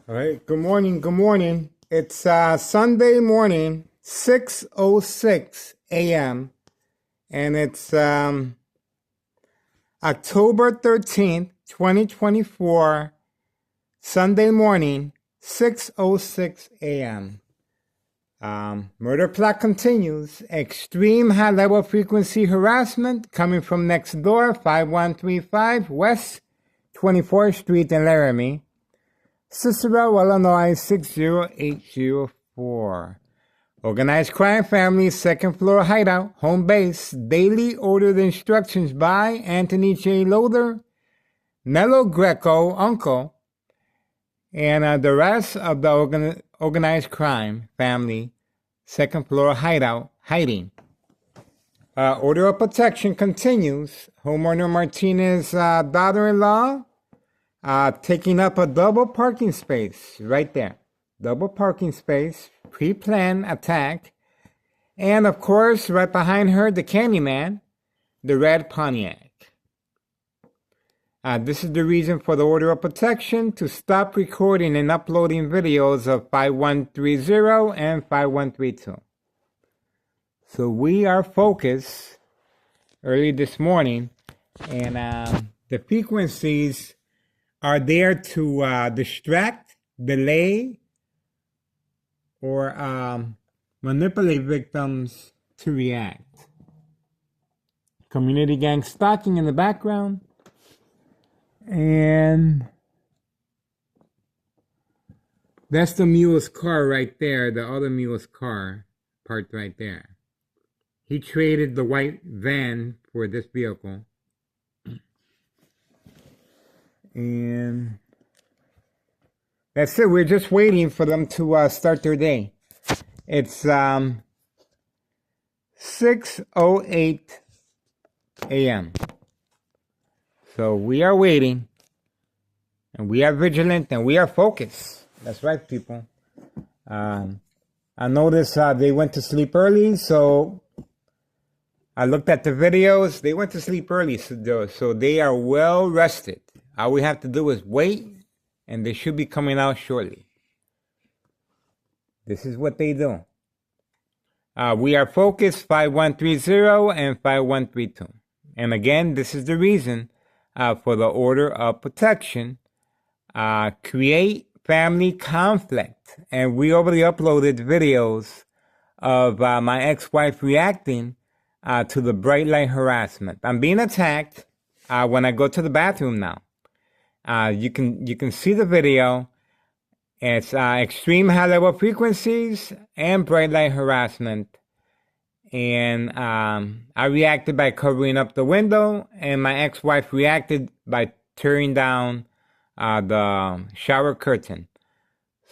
All right. Good morning. Good morning. It's Sunday morning, 6:06 a.m. and it's October 13th, 2024, Sunday morning, 6:06 a.m. Murder plot continues. Extreme high-level frequency harassment coming from next door, 5135 West 24th Street in Laramie. Cicero, Illinois 60804. Organized crime family, second floor hideout, home base, daily ordered instructions by Anthony J. Loader, Nello Greco, uncle, and the rest of the organized crime family, second floor hideout, hiding. Order of protection continues. Homeowner Martinez' daughter-in-law taking up a double parking space right there. Double parking space, pre-planned attack. And of course, right behind her, the Candyman, the red Pontiac. This is the reason for the order of protection to stop recording and uploading videos of 5130 and 5132. So we are focused early this morning, and the frequencies are there to distract, delay, or manipulate victims to react. Community gang stalking in the background. And that's the mule's car right there, the other mule's car parked right there. He traded the white van for this vehicle. And that's it. We're just waiting for them to start their day. It's 6:08 a.m. So we are waiting, and we are vigilant, and we are focused. That's right, people. I noticed they went to sleep early, so I looked at the videos. They went to sleep early, so they are well rested. All we have to do is wait, and they should be coming out shortly. This is what they do. We are focused 5130 and 5132. And again, this is the reason for the order of protection. Create family conflict. And we already uploaded videos of my ex-wife reacting to the bright light harassment. I'm being attacked when I go to the bathroom now. You can see the video. It's extreme high-level frequencies and bright light harassment. And I reacted by covering up the window, and my ex-wife reacted by tearing down the shower curtain.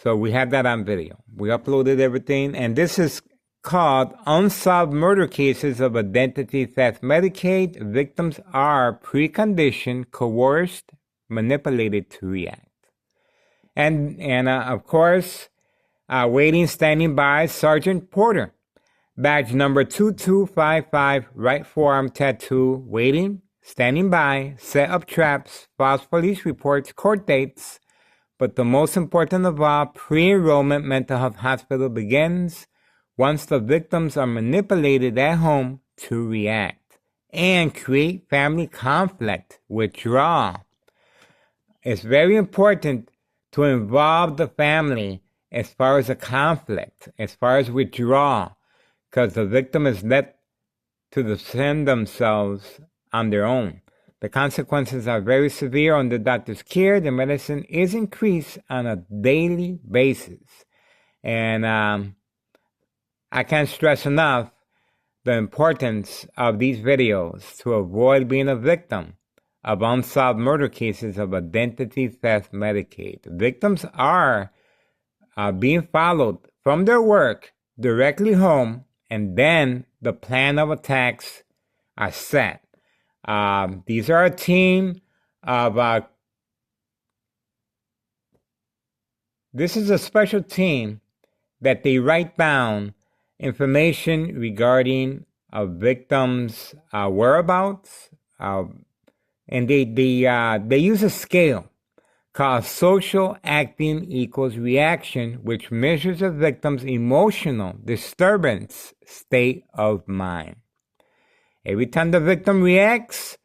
So we have that on video. We uploaded everything, and this is called Unsolved Murder Cases of Identity Theft Medicaid. Victims are preconditioned, coerced, manipulated to react. And of course, waiting, standing by, Sergeant Porter. Badge number 2255, right forearm tattoo, waiting, standing by, set up traps, files police reports, court dates. But the most important of all, pre-enrollment mental health hospital begins once the victims are manipulated at home to react and create family conflict, withdraw. It's very important to involve the family as far as a conflict, as far as withdrawal, because the victim is left to defend themselves on their own. The consequences are very severe under doctor's care. The medicine is increased on a daily basis. And I can't stress enough the importance of these videos to avoid being a victim of unsolved murder cases of identity theft Medicaid. Victims are being followed from their work directly home, and then the plan of attacks are set. These are a team of, this is a special team that they write down information regarding a victim's whereabouts, and they use a scale called social acting equals reaction, which measures a victim's emotional disturbance state of mind. Every time the victim reacts,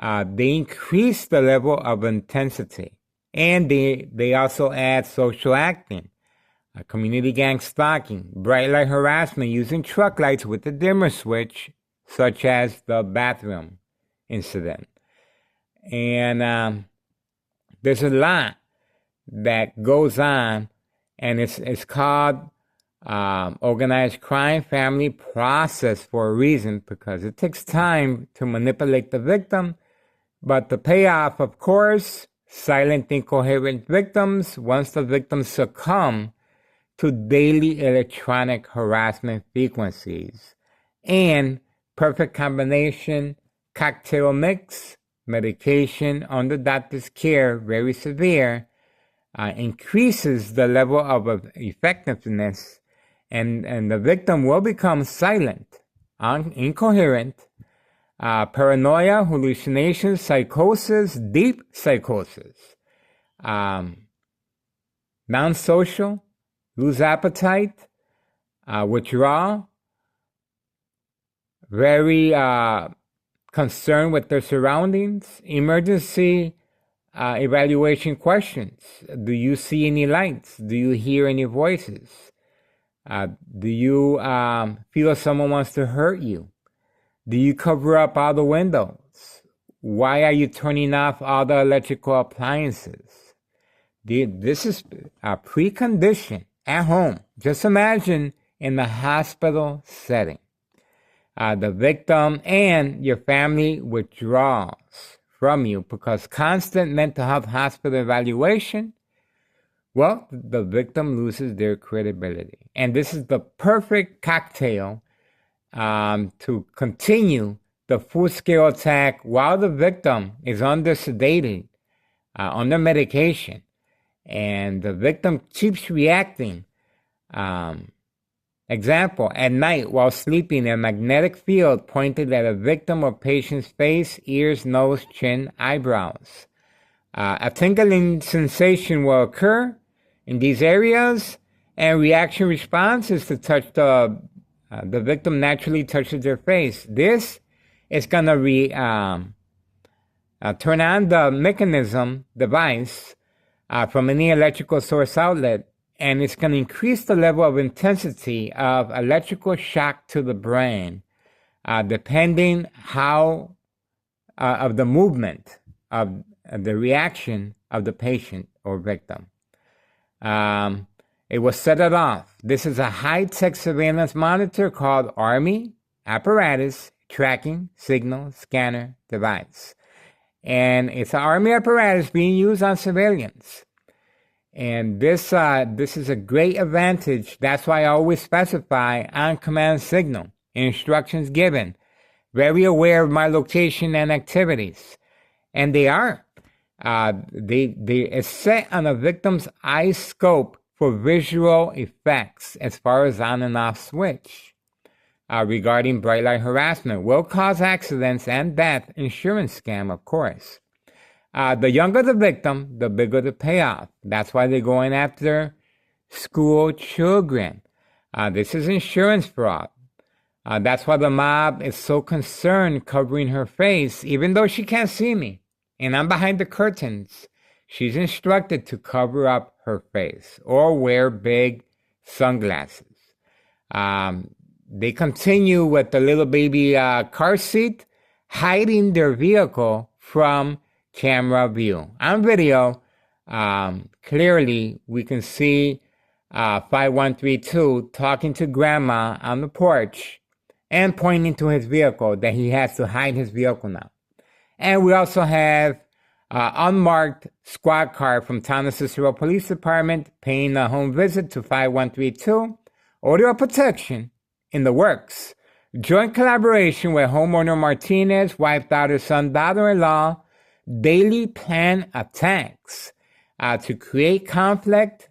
they increase the level of intensity. And they also add social acting, community gang stalking, bright light harassment using truck lights with the dimmer switch, such as the bathroom incident. And there's a lot that goes on, and it's called organized crime family process for a reason, because it takes time to manipulate the victim. But the payoff, of course, silent, incoherent victims once the victims succumb to daily electronic harassment frequencies. And perfect combination, cocktail mix, medication under doctor's care, very severe, increases the level of effectiveness, and the victim will become silent, incoherent, paranoia, hallucinations, psychosis, deep psychosis, non-social, lose appetite, withdrawal, very concerned with their surroundings, emergency evaluation questions. Do you see any lights? Do you hear any voices? Do you feel someone wants to hurt you? Do you cover up all the windows? Why are you turning off all the electrical appliances? This is a precondition at home. Just imagine in the hospital setting. The victim and your family withdraws from you because constant mental health hospital evaluation, well, the victim loses their credibility. And this is the perfect cocktail to continue the full-scale attack while the victim is under sedated, under medication, and the victim keeps reacting. Example, at night while sleeping, a magnetic field pointed at a victim or patient's face, ears, nose, chin, eyebrows. A tingling sensation will occur in these areas, and reaction response is to touch the victim naturally touches their face. This is going to turn on the mechanism device from any electrical source outlet, and it's going to increase the level of intensity of electrical shock to the brain, depending how of the movement of the reaction of the patient or victim. It will set it off. This is a high-tech surveillance monitor called Army Apparatus Tracking Signal Scanner Device. And it's an Army apparatus being used on civilians. And this is a great advantage. That's why I always specify on-command signal, instructions given, very aware of my location and activities. And they are. They set on a victim's eye scope for visual effects as far as on and off switch. Regarding bright light harassment, will cause accidents and death, insurance scam, of course. The younger the victim, the bigger the payoff. That's why they're going after school children. This is insurance fraud. That's why the mob is so concerned covering her face, even though she can't see me. And I'm behind the curtains. She's instructed to cover up her face or wear big sunglasses. They continue with the little baby car seat, hiding their vehicle from camera view. On video, clearly we can see 5132 talking to grandma on the porch and pointing to his vehicle that he has to hide his vehicle now. And we also have unmarked squad car from Town Cicero Police Department paying a home visit to 5132. Order of protection in the works. Joint collaboration with homeowner Martinez, wife, daughter, son, daughter-in-law. Daily plan attacks to create conflict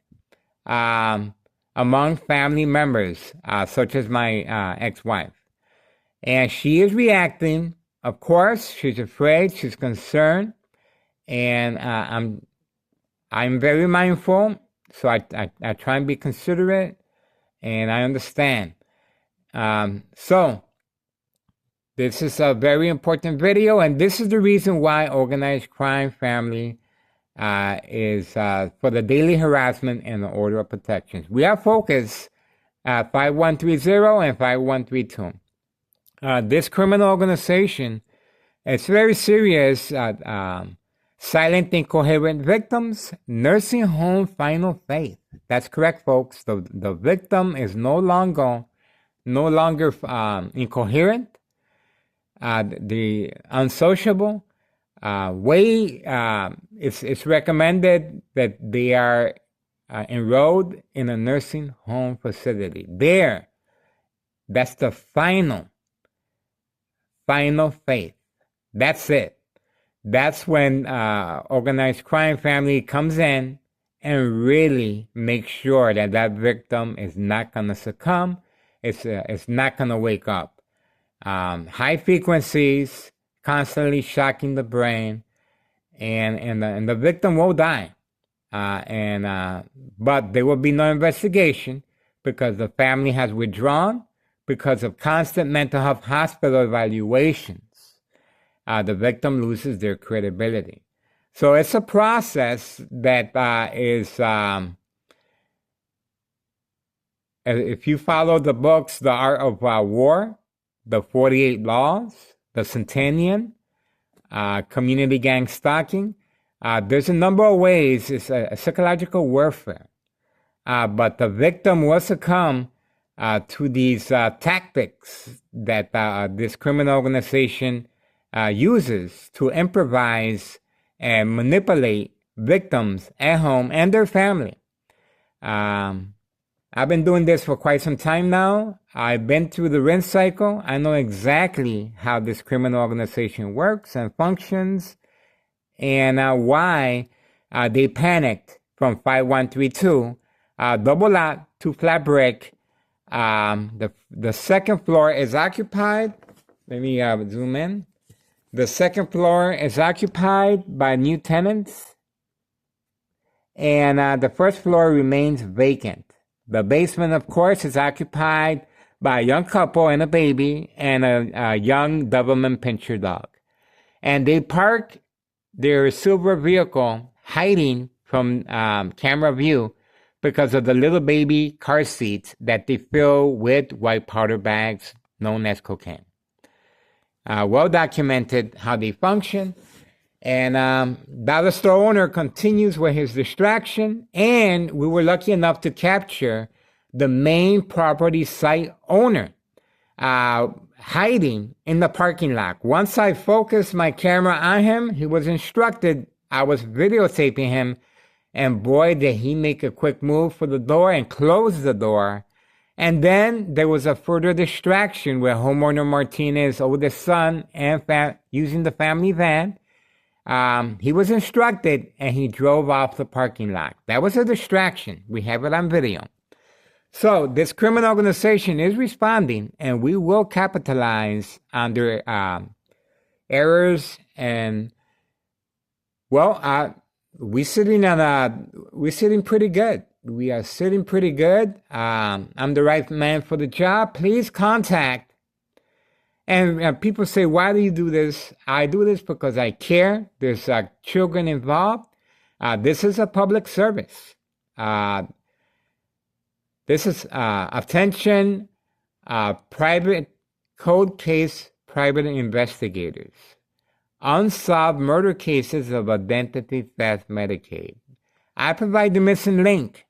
among family members, such as my ex-wife. And she is reacting. Of course, she's afraid, she's concerned, and I'm very mindful, so I try and be considerate, and I understand. So this is a very important video, and this is the reason why Organized Crime Family is for the daily harassment and the order of protection. We are focused at 5130 and 5132. This criminal organization is very serious at silent incoherent victims, nursing home final faith. That's correct, folks. The victim is no longer incoherent, the unsociable. It's recommended that they are enrolled in a nursing home facility. That's the final faith. That's it. That's when Organized Crime Family comes in and really makes sure that that victim is not going to succumb. It's not going to wake up. High frequencies, constantly shocking the brain, and the victim will die. But there will be no investigation because the family has withdrawn because of constant mental health hospital evaluations. The victim loses their credibility. So it's a process that is, if you follow the books, The Art of War, The 48 Laws, The Centennial, Community Gang Stalking, there's a number of ways. It's a psychological warfare. But the victim will succumb to these tactics that this criminal organization uses to improvise and manipulate victims at home and their family. I've been doing this for quite some time now. I've been through the rinse cycle. I know exactly how this criminal organization works and functions, and why they panicked from 5132, double lot, 2 flat brick. The second floor is occupied. Let me zoom in. The second floor is occupied by new tenants, and the first floor remains vacant. The basement, of course, is occupied by a young couple and a baby and a young Doberman Pinscher dog. And they park their silver vehicle hiding from camera view because of the little baby car seats that they fill with white powder bags known as cocaine. Well documented how they function. And Dollar Store owner continues with his distraction, and we were lucky enough to capture the main property site owner hiding in the parking lot. Once I focused my camera on him, he was instructed, I was videotaping him, and boy, did he make a quick move for the door and close the door. And then there was a further distraction where homeowner Martinez's oldest son and using the family van. He was instructed and he drove off the parking lot. That was a distraction. We have it on video. So this criminal organization is responding, and we will capitalize on their errors. And well, we're sitting pretty good. We are sitting pretty good. I'm the right man for the job. Please contact. And people say, why do you do this? I do this because I care. There's children involved. This is a public service. This is attention, private cold case, private investigators. Unsolved murder cases of identity theft Medicaid. I provide the missing link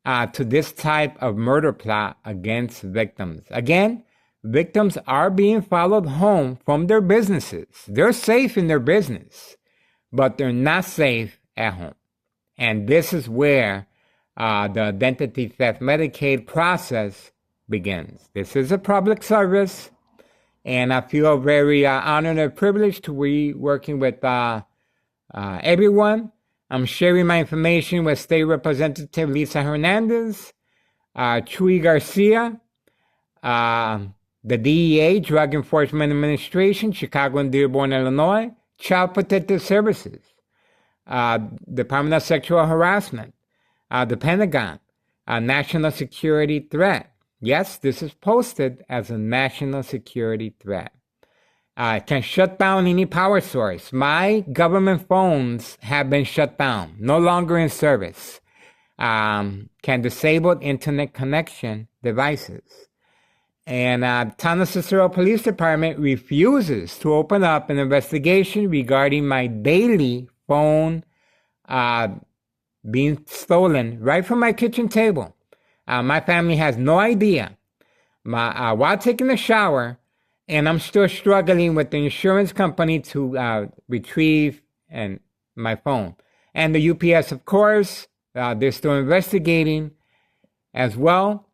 to this type of murder plot against victims. Again, victims are being followed home from their businesses. They're safe in their business, but they're not safe at home. And this is where the identity theft Medicaid process begins. This is a public service, and I feel very honored and privileged to be working with everyone. I'm sharing my information with State Representative Lisa Hernandez, Chuy Garcia, the DEA, Drug Enforcement Administration, Chicago and Dearborn, Illinois, Child Protective Services, Department of Sexual Harassment, the Pentagon, a national security threat. Yes, this is posted as a national security threat. Can shut down any power source. My government phones have been shut down, no longer in service. Can disable internet connection devices. And Town of Cicero Police Department refuses to open up an investigation regarding my daily phone being stolen right from my kitchen table. My family has no idea. While taking a shower, and I'm still struggling with the insurance company to retrieve my phone. And the UPS, of course, they're still investigating as well.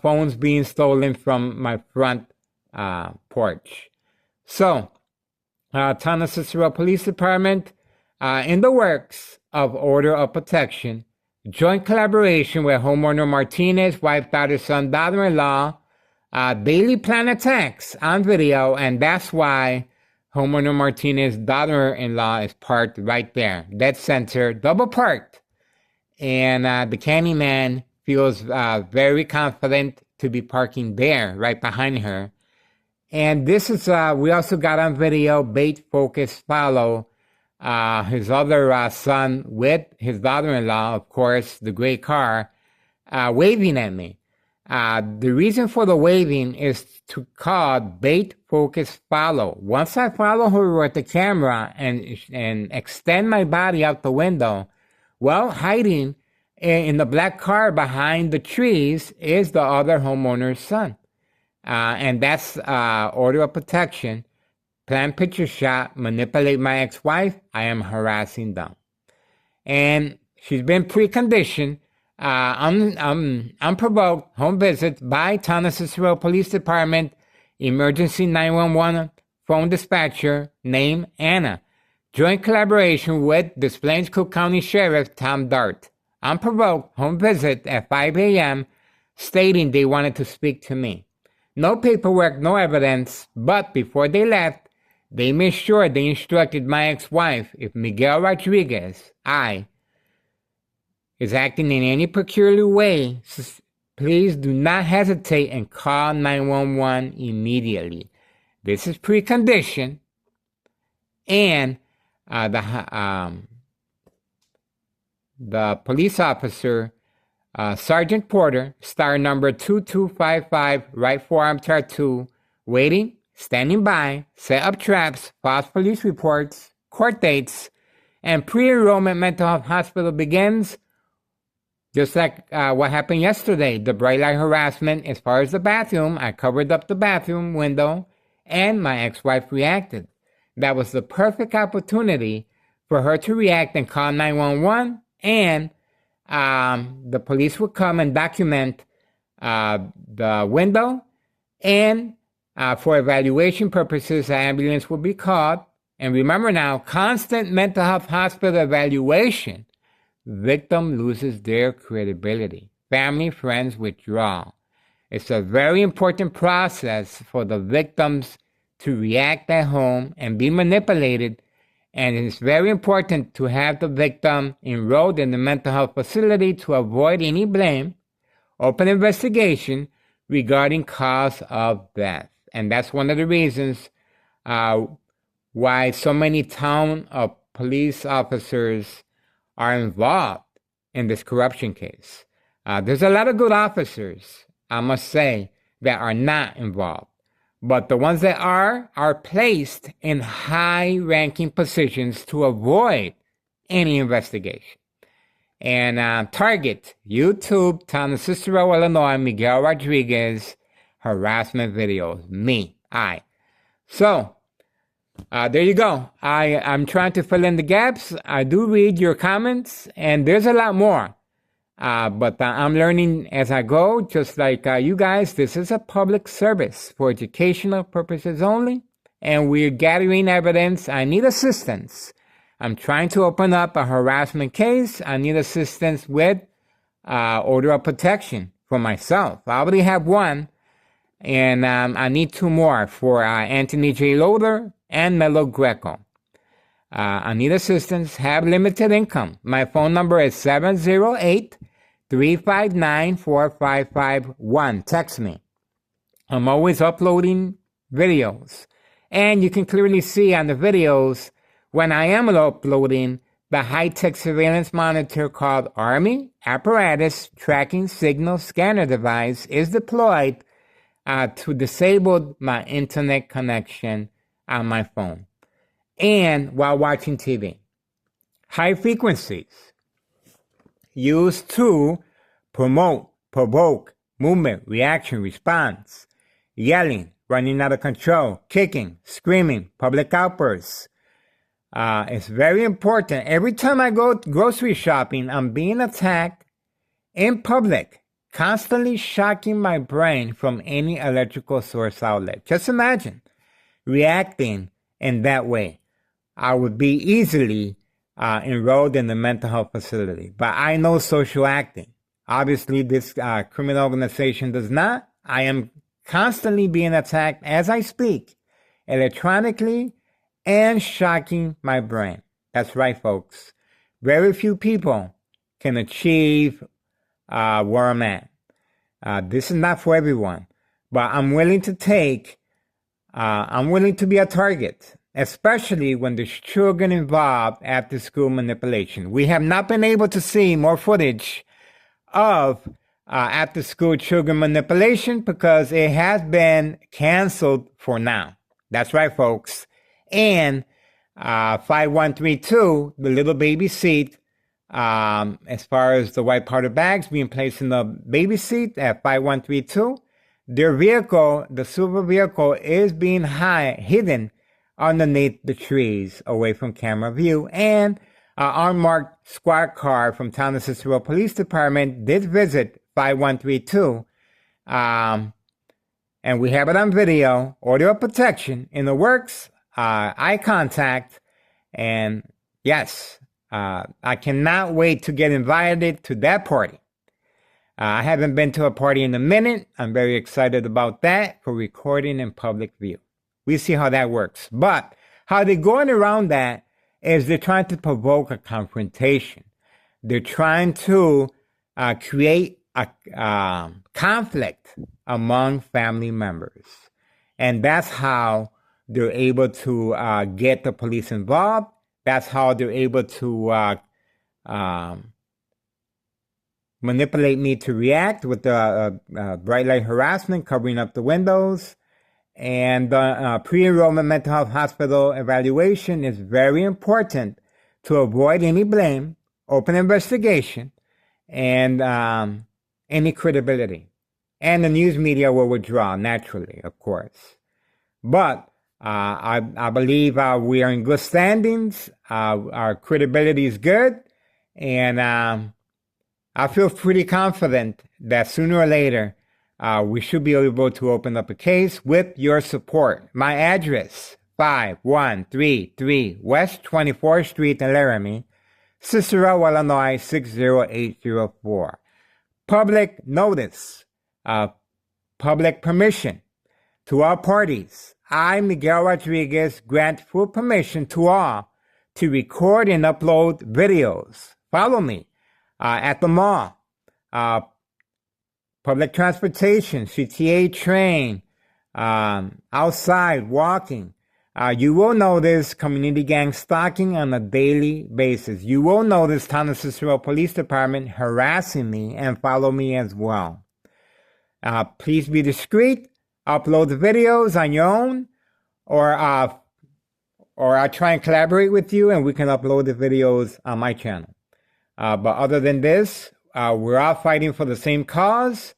Phones being stolen from my front porch. So, Town of Cicero Police Department, in the works of order of protection, joint collaboration with homeowner Martinez, wife, daughter, son, daughter-in-law, daily plan attacks on video, and that's why homeowner Martinez's daughter-in-law is parked right there, dead center, double parked. And the Candyman feels very confident to be parking there, right behind her. And this is, we also got on video, bait, focus, follow, his other son with his daughter-in-law, of course, the gray car, waving at me. The reason for the waving is to call bait, focus, follow. Once I follow her with the camera and extend my body out the window, well, hiding in the black car behind the trees is the other homeowner's son. And that's order of protection. Plan picture shot, manipulate my ex-wife, I am harassing them. And she's been preconditioned. Unprovoked home visits by Town of Cicero Police Department, Emergency 911 phone dispatcher named Anna. Joint collaboration with Des Plaines Cook County Sheriff Tom Dart. Unprovoked home visit at 5 a.m. stating they wanted to speak to me. No paperwork, no evidence, but before they left, they made sure they instructed my ex-wife if Miguel Rodriguez, is acting in any peculiar way, please do not hesitate and call 911 immediately. This is precondition, and the police officer, Sergeant Porter, star number 2255, right forearm tattoo, waiting, standing by, set up traps, false police reports, court dates, and pre-enrollment mental health hospital begins. Just like what happened yesterday, the bright light harassment as far as the bathroom, I covered up the bathroom window and my ex-wife reacted. That was the perfect opportunity for her to react and call 911, and the police would come and document the window, and for evaluation purposes, an ambulance would be called. And remember now, constant mental health hospital evaluation. Victim loses their credibility. Family, friends withdraw. It's a very important process for the victims to react at home and be manipulated, and it's very important to have the victim enrolled in the mental health facility to avoid any blame, open investigation regarding cause of death. And that's one of the reasons why so many town police officers are involved in this corruption case. There's a lot of good officers, I must say, that are not involved. But the ones that are placed in high-ranking positions to avoid any investigation. And target YouTube, Town of Cicero, Illinois, Miguel Rodriguez, harassment videos. So, there you go. I'm trying to fill in the gaps. I do read your comments, and there's a lot more. But I'm learning as I go, just like you guys. This is a public service for educational purposes only, and we're gathering evidence. I need assistance. I'm trying to open up a harassment case. I need assistance with order of protection for myself. I already have one, and I need two more for Anthony J. Loader and Melo Greco. I need assistance, have limited income. My phone number is 708-359-4551. Text me. I'm always uploading videos. And you can clearly see on the videos when I am uploading the high-tech surveillance monitor called Army Apparatus Tracking Signal Scanner device is deployed to disable my internet connection on my phone and while watching TV. High frequencies used to provoke movement, reaction, response, yelling, running out of control, kicking, screaming, public outbursts. It's very important. Every time I go grocery shopping, I'm being attacked in public, constantly shocking my brain from any electrical source outlet. Just imagine reacting in that way. I would be easily enrolled in the mental health facility. But I know social acting. Obviously, this criminal organization does not. I am constantly being attacked as I speak, electronically, and shocking my brain. That's right, folks. Very few people can achieve where I'm at. This is not for everyone, but I'm willing to I'm willing to be a target, especially when there's children involved after school manipulation. We have not been able to see more footage of after school children manipulation because it has been canceled for now. That's right, folks. And 5132, the little baby seat, as far as the white powder bags being placed in the baby seat at 5132, their vehicle, the silver vehicle, is being hidden underneath the trees away from camera view. And an unmarked squad car from Town of Cicero Police Department did visit 5132. And we have it on video, order of protection in the works, eye contact, and yes, I cannot wait to get invited to that party. I haven't been to a party in a minute. I'm very excited about that for recording in public view. We see how that works. But how they're going around that is they're trying to provoke a confrontation. They're trying to create a conflict among family members. And that's how they're able to get the police involved. That's how they're able to manipulate me to react with the bright light harassment, covering up the windows. And the pre-enrollment mental health hospital evaluation is very important to avoid any blame, open investigation, and any credibility. And the news media will withdraw naturally, of course. But I believe we are in good standings. Our credibility is good. And I feel pretty confident that sooner or later, we should be able to open up a case with your support. My address, 5133 West 24th Street in Laramie, Cicero, Illinois, 60804. Public notice, public permission to all parties. I, Miguel Rodriguez, grant full permission to all to record and upload videos. Follow me at the mall, public transportation, CTA train, outside walking. You will notice community gang stalking on a daily basis. You will notice Town of Cicero Police Department harassing me and follow me as well. Please be discreet. Upload the videos on your own, or I'll try and collaborate with you and we can upload the videos on my channel. But other than this, we're all fighting for the same cause.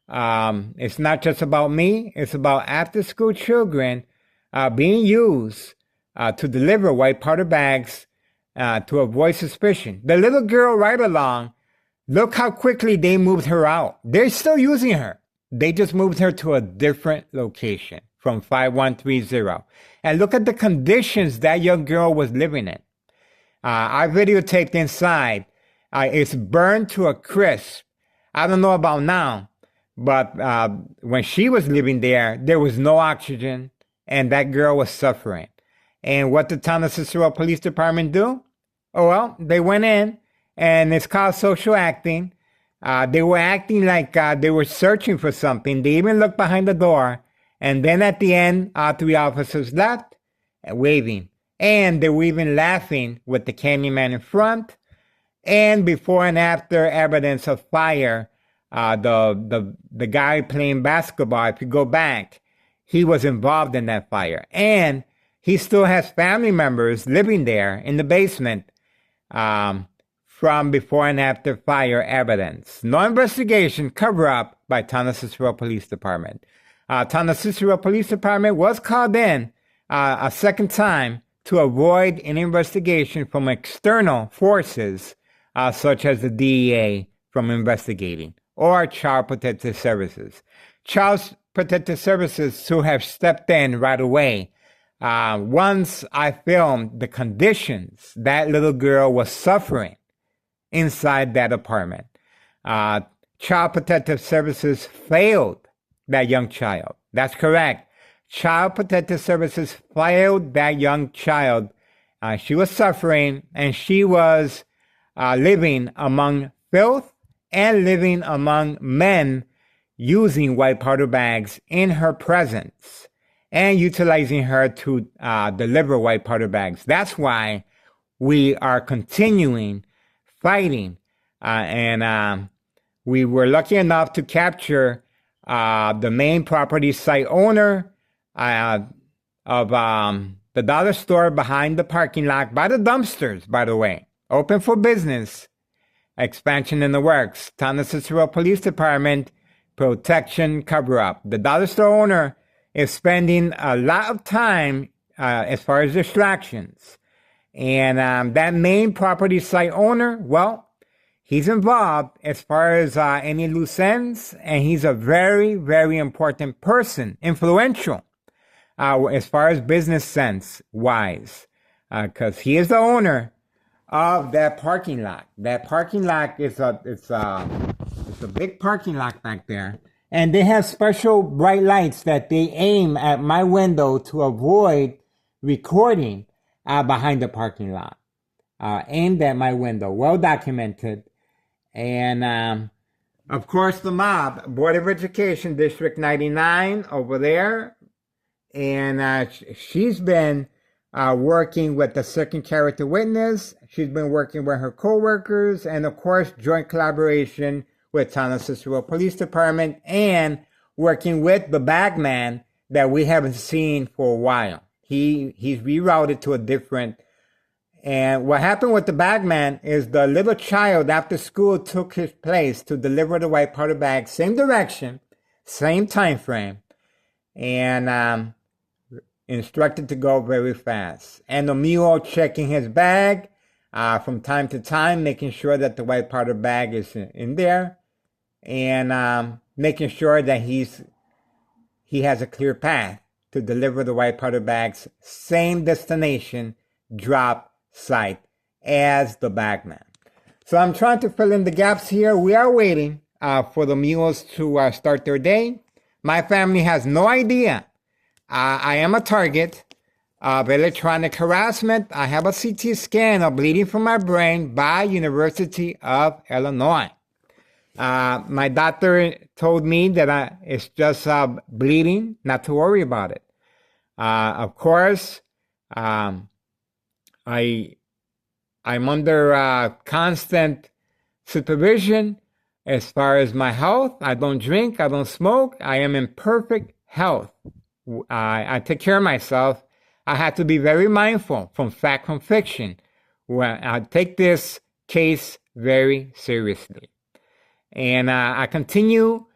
It's not just about me. It's about after-school children being used to deliver white powder bags to avoid suspicion. The little girl right along, look how quickly they moved her out. They're still using her. They just moved her to a different location from 5130. And look at the conditions that young girl was living in. I videotaped inside. It's burned to a crisp. I don't know about now, but when she was living there, there was no oxygen, and that girl was suffering. And what did town of Cicero Police Department do? Oh, well, they went in, and it's called social acting. They were acting like they were searching for something. They even looked behind the door. And then at the end, all three officers left, waving. And they were even laughing with the Candyman in front. And before and after evidence of fire, the guy playing basketball, if you go back, he was involved in that fire. And he still has family members living there in the basement from before and after fire evidence. No investigation, cover up by town of Cicero Police Department. Town of Cicero Police Department was called in a second time to avoid an investigation from external forces such as the DEA from investigating, or Child Protective Services. Child Protective Services who have stepped in right away. Once I filmed the conditions that little girl was suffering inside that apartment, Child Protective Services failed that young child. That's correct. Child Protective Services failed that young child. She was suffering, and she was living among filth and living among men using white powder bags in her presence and utilizing her to deliver white powder bags. That's why we are continuing fighting. And we were lucky enough to capture the main property site owner of the dollar store behind the parking lot by the dumpsters, by the way. Open for business. Expansion in the works. Town of Cicero Police Department protection cover-up. The dollar store owner is spending a lot of time as far as distractions. And that main property site owner, well, he's involved as far as any loose ends, and he's a very, very important person, influential, as far as business sense wise, because he is the owner of that parking lot. That parking lot is it's a big parking lot back there, and they have special bright lights that they aim at my window to avoid recording behind the parking lot. Aimed at my window, well documented. And of course, the mob, Board of Education, District 99 over there. And she's been working with the second character witness. She's been working with her co-workers, and of course, joint collaboration with Town of Cicero Police Department, and working with the bagman that we haven't seen for a while. He's rerouted to a different. And what happened with the bagman is the little child after school took his place to deliver the white powder bag, same direction, same time frame, and instructed to go very fast. And the mule checking his bag from time to time, making sure that the white powder bag is in there, and making sure that he has a clear path to deliver the white powder bags, same destination, drop site as the bagman. So I'm trying to fill in the gaps here. We are waiting for the mules to start their day. My family has no idea. I am a target of electronic harassment. I have a CT scan of bleeding from my brain by University of Illinois. My doctor told me that it's just bleeding, not to worry about it. Of course, I'm under constant supervision as far as my health. I don't drink, I don't smoke. I am in perfect health. I take care of myself. I have to be very mindful from fact from fiction. I take this case very seriously. And I continue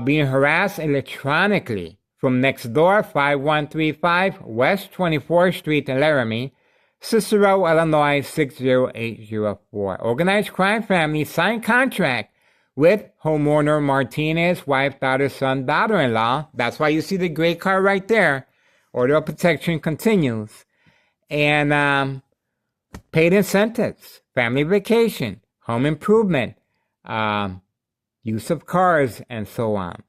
being harassed electronically from next door, 5135 West 24th Street in Laramie, Cicero, Illinois, 60804. Organized crime family signed contract with homeowner Martinez, wife, daughter, son, daughter-in-law. That's why you see the gray car right there. Order of protection continues. And paid incentives, family vacation, home improvement, use of cars, and so on.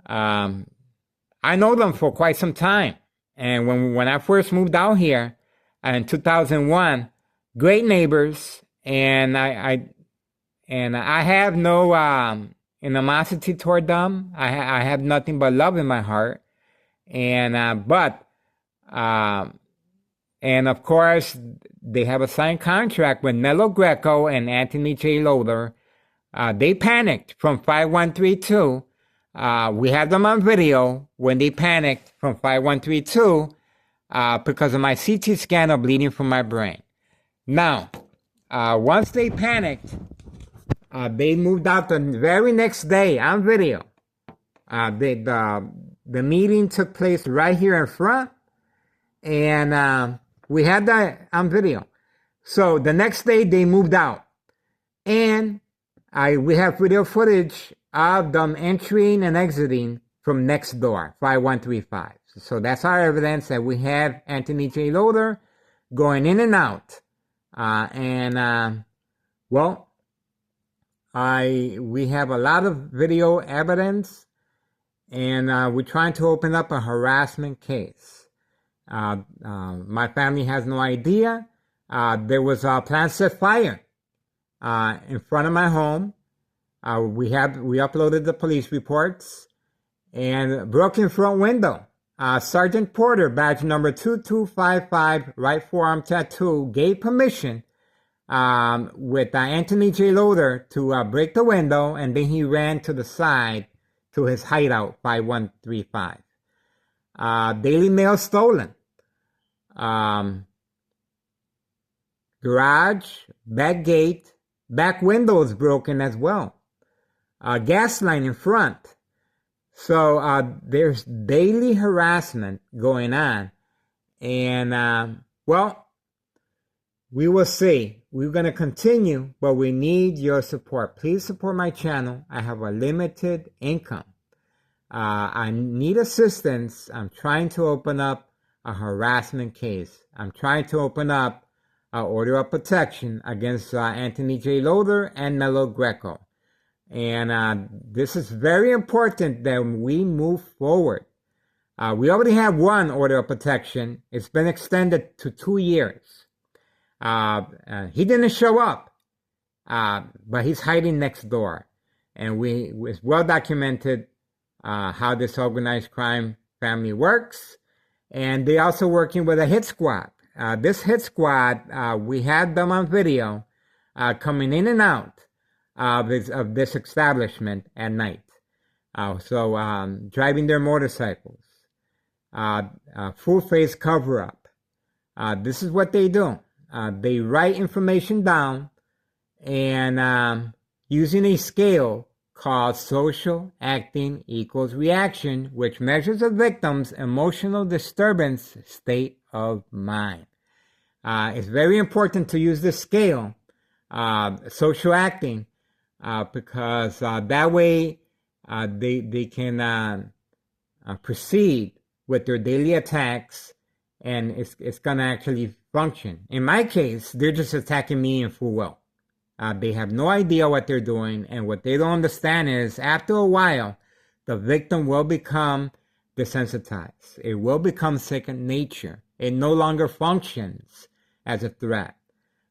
I know them for quite some time. And when I first moved out here in 2001, great neighbors, and I have no animosity toward them. I have nothing but love in my heart, and and of course they have a signed contract with Nello Greco and Anthony J. Loader. They panicked from 5132. We have them on video when they panicked from 5132 because of my CT scan of bleeding from my brain. Now, once they panicked, they moved out the very next day on video. The meeting took place right here in front, and we had that on video. So the next day they moved out, and we have video footage of them entering and exiting from next door, 5135. So that's our evidence that we have Anthony J. Loader going in and out. We have a lot of video evidence, and we're trying to open up a harassment case. My family has no idea. There was a plant set fire in front of my home. We uploaded the police reports, and broken front window. Sergeant Porter, badge number 2255, right forearm tattoo, gave permission with Anthony J. Loader to break the window, and then he ran to the side to his hideout, 5135. Daily Mail stolen. Garage, back gate, back window is broken as well. Gas line in front. So there's daily harassment going on. And, we will see. We're going to continue, but we need your support. Please support my channel. I have a limited income. I need assistance. I'm trying to open up a harassment case. I'm trying to open up an order of protection against Anthony J. Loader and Nello Greco. And this is very important that we move forward. We already have one order of protection. It's been extended to 2 years. He didn't show up, but he's hiding next door. And it's well documented how this organized crime family works. And they're also working with a hit squad. This hit squad, we had them on video coming in and out of this establishment at night. Driving their motorcycles, full face cover up. This is what they do. They write information down and using a scale called social acting equals reaction, which measures a victim's emotional disturbance state of mind. It's very important to use this scale, social acting, because that way they can proceed with their daily attacks, and it's going to actually function. In my case, they're just attacking me in full well. They have no idea what they're doing, and what they don't understand is after a while, the victim will become desensitized. It will become second nature. It no longer functions as a threat.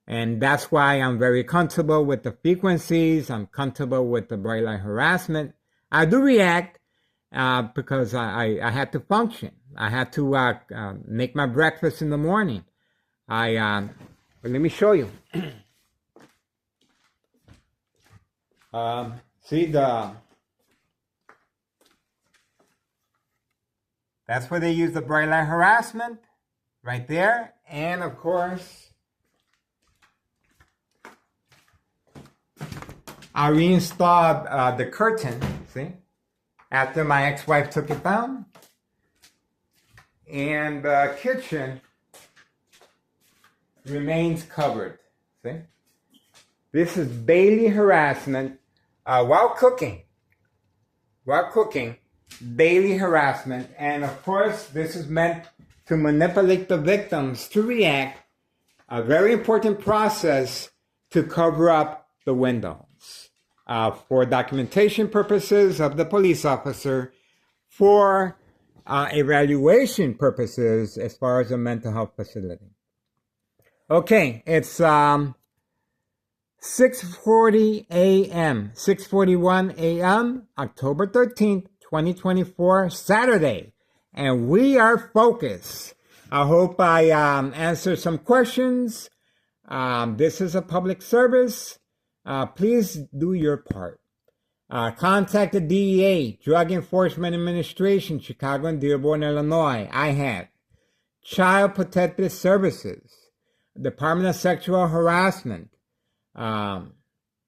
And that's why I'm very comfortable with the frequencies. I'm comfortable with the bright light harassment. I do react because I had to function. I had to make my breakfast in the morning. Let me show you. See that's where they use the bright light harassment, right there. And of course, I reinstalled the curtain, see, after my ex-wife took it down. And the kitchen remains covered, see. This is daily harassment while cooking. Daily harassment. And of course, this is meant to manipulate the victims to react. A very important process to cover up the windows for documentation purposes of the police officer, for evaluation purposes as far as a mental health facility. Okay, it's 6:40 a.m., 6:41 a.m., October 13th, 2024, Saturday. And we are focused. I hope I answered some questions. This is a public service. Please do your part. Contact the DEA, Drug Enforcement Administration, Chicago and Dearborn, Illinois. I have. Child Protective Services, Department of Sexual Harassment, the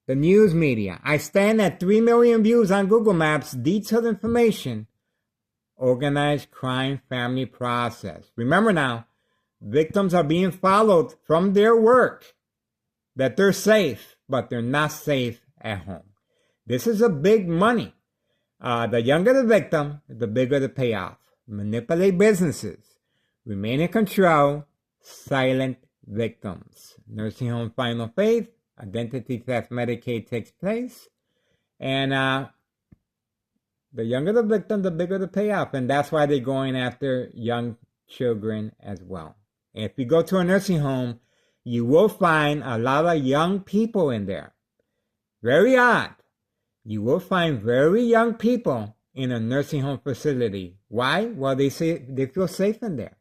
news media. I stand at 3 million views on Google Maps, detailed information, organized crime family process. Remember now, victims are being followed from their work, that they're safe, but they're not safe at home. This is a big money. The younger the victim, the bigger the payoff. Manipulate businesses. Remain in control. Silent victims. Nursing home final faith. Identity theft Medicaid takes place. And the younger the victim, the bigger the payoff. And that's why they're going after young children as well. If you go to a nursing home, you will find a lot of young people in there. Very odd. You will find very young people in a nursing home facility. Why? Well, they say they feel safe in there.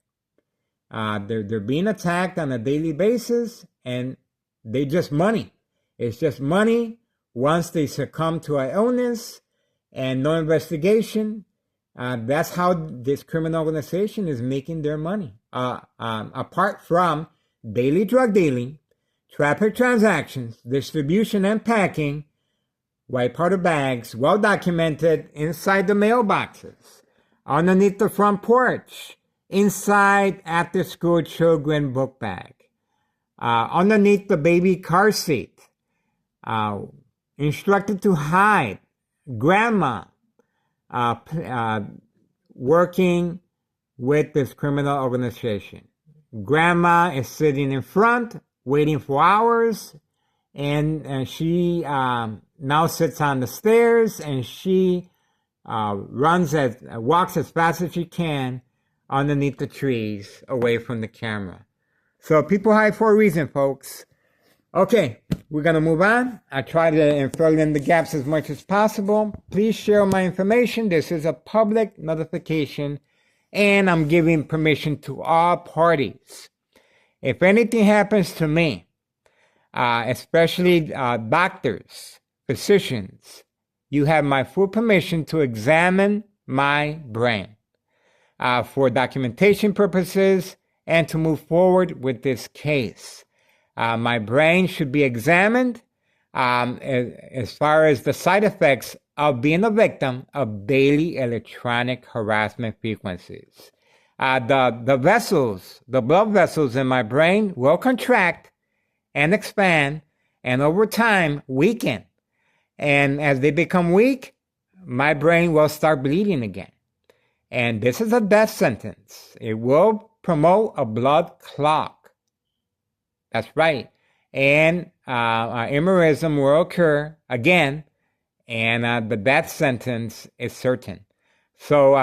They're being attacked on a daily basis, and they just money. It's just money. Once they succumb to an illness and no investigation, that's how this criminal organization is making their money. Apart from daily drug dealing, traffic transactions, distribution and packing, white powder bags, well documented inside the mailboxes, underneath the front porch, inside after school children book bag, underneath the baby car seat, instructed to hide, grandma, working with this criminal organization. Grandma is sitting in front, waiting for hours, and she now sits on the stairs, and she walks as fast as she can underneath the trees, away from the camera. So people hide for a reason, folks. Okay, we're going to move on. I try to fill in the gaps as much as possible. Please share my information. This is a public notification, and I'm giving permission to all parties. If anything happens to me, especially doctors, physicians, you have my full permission to examine my brain for documentation purposes and to move forward with this case. My brain should be examined as far as the side effects of being a victim of daily electronic harassment frequencies. The vessels, the blood vessels in my brain will contract and expand, and over time weaken. And as they become weak, my brain will start bleeding again. And this is a death sentence. It will promote a blood clot. That's right. And aneurysm will occur again, and the death sentence is certain. So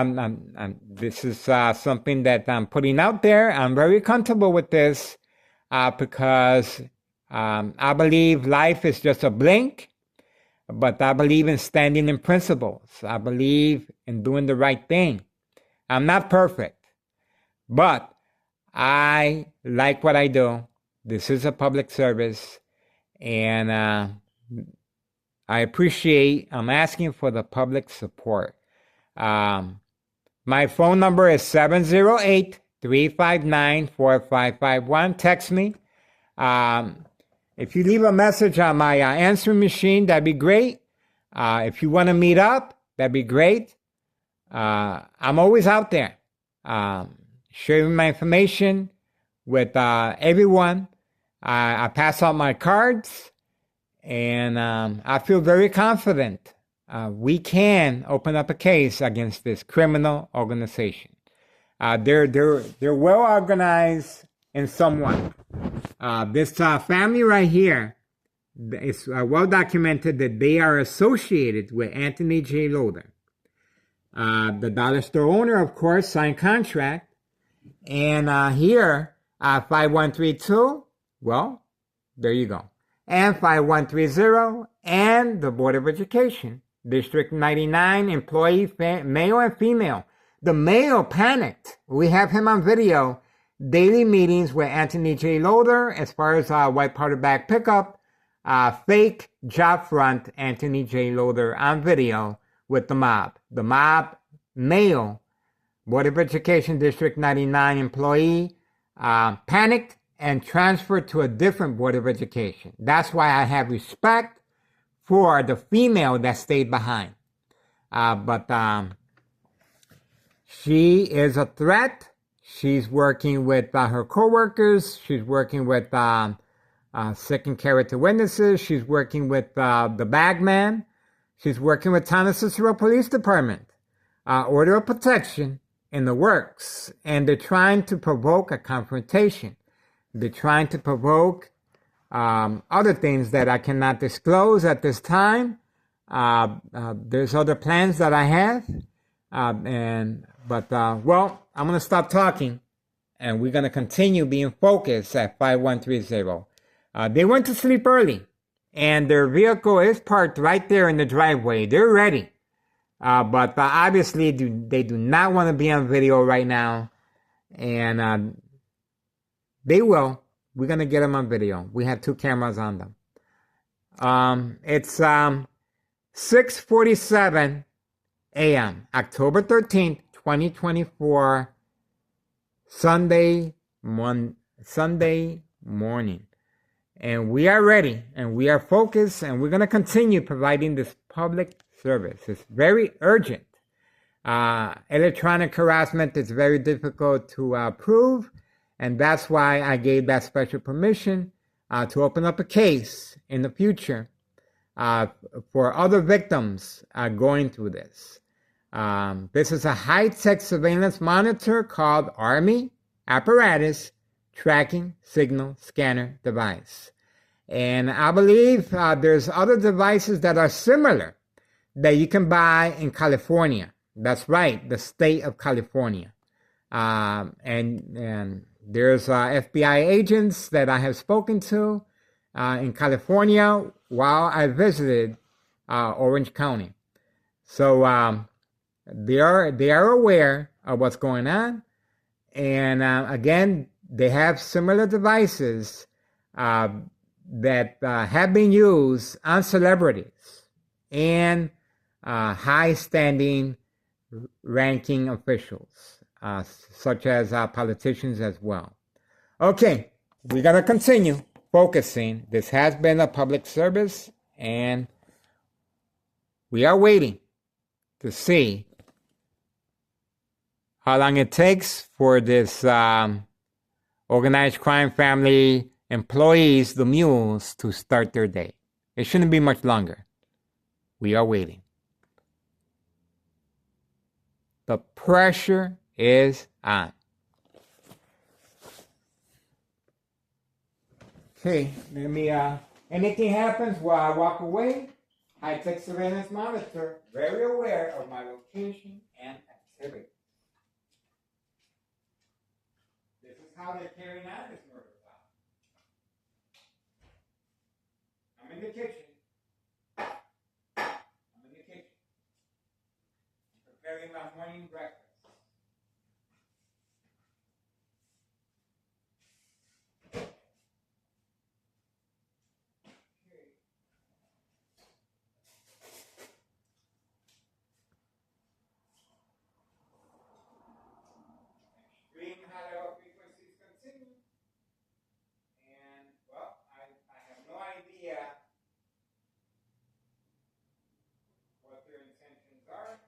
this is something that I'm putting out there. I'm very comfortable with this because I believe life is just a blink, but I believe in standing in principles. I believe in doing the right thing. I'm not perfect, but I like what I do. This is a public service, and I appreciate, I'm asking for the public support. My phone number is 708-359-4551. Text me. If you leave a message on my answering machine, that'd be great. If you want to meet up, that'd be great. I'm always out there sharing my information with everyone. I pass out my cards, and I feel very confident we can open up a case against this criminal organization. They're well organized and somewhat. This family right here, it's well documented that they are associated with Anthony J. Loder. The dollar store owner, of course, signed contract. And here, 5132, well, there you go. And 5130, and the Board of Education. District 99, employee, male and female. The male panicked. We have him on video. Daily meetings with Anthony J. Loader as far as white powder bag pickup. Fake job front, Anthony J. Loader on video with the mob. The mob, male, Board of Education District 99 employee, panicked and transferred to a different Board of Education. That's why I have respect for the female that stayed behind. But she is a threat. She's working with her coworkers. She's working with second character witnesses. She's working with the bagman. She's working with Town Cicero Police Department. Order of protection in the works. And they're trying to provoke a confrontation. They're trying to provoke other things that I cannot disclose at this time. There's other plans that I have. Well, I'm going to stop talking. And we're going to continue being focused at 5130. They went to sleep early. And their vehicle is parked right there in the driveway. They're ready. But obviously, they do not want to be on video right now. And they will. We're going to get them on video. We have 2 cameras on them. It's 6:47 a.m., October 13th, 2024, Sunday morning. And we are ready, and we are focused, and we're going to continue providing this public service. It's very urgent. Electronic harassment is very difficult to prove, and that's why I gave that special permission to open up a case in the future for other victims going through this. This is a high-tech surveillance monitor called Army Apparatus Tracking Signal Scanner Device. And I believe there's other devices that are similar that you can buy in California. That's right, the state of California. And there's FBI agents that I have spoken to in California while I visited Orange County. So they are aware of what's going on. And again, they have similar devices that have been used on celebrities and high-standing ranking officials, such as politicians as well. Okay, we got to continue focusing. This has been a public service, and we are waiting to see how long it takes for this organized crime family employees, the mules, to start their day. It shouldn't be much longer. We are waiting. The pressure is on. Okay, let me, anything happens while I walk away, high-tech surveillance monitor, very aware of my location and activity. This is how they're carrying out this murder plot. I'm in the kitchen. Preparing my morning breakfast. Extreme high level frequencies continue. And, well, I have no idea what their intentions are.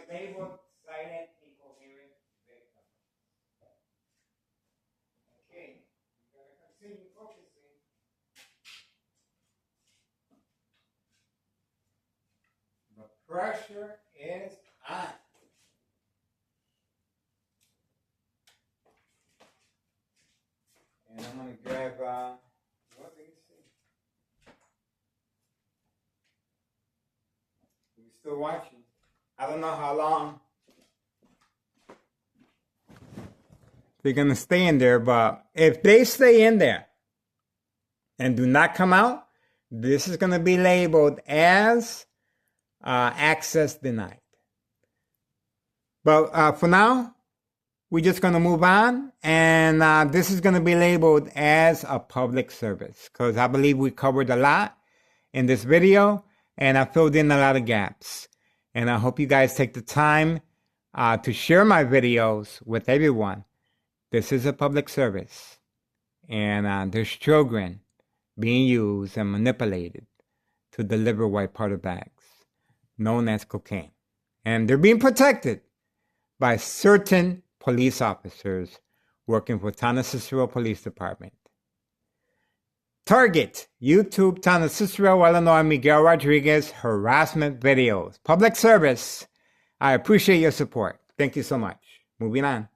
labeled silent incoherent victim. Okay, we're going to continue focusing. The pressure is on. And I'm going to grab, what do you see? We're still watching. I don't know how long they're going to stay in there, but if they stay in there and do not come out, this is going to be labeled as access denied. But for now, we're just going to move on, and this is going to be labeled as a public service because I believe we covered a lot in this video, and I filled in a lot of gaps. And I hope you guys take the time to share my videos with everyone. This is a public service, and there's children being used and manipulated to deliver white powder bags, known as cocaine. And they're being protected by certain police officers working for Town of Cicero Police Department. Target, YouTube, Town of Cicero, Illinois, Miguel Rodriguez, harassment videos. Public service. I appreciate your support. Thank you so much. Moving on.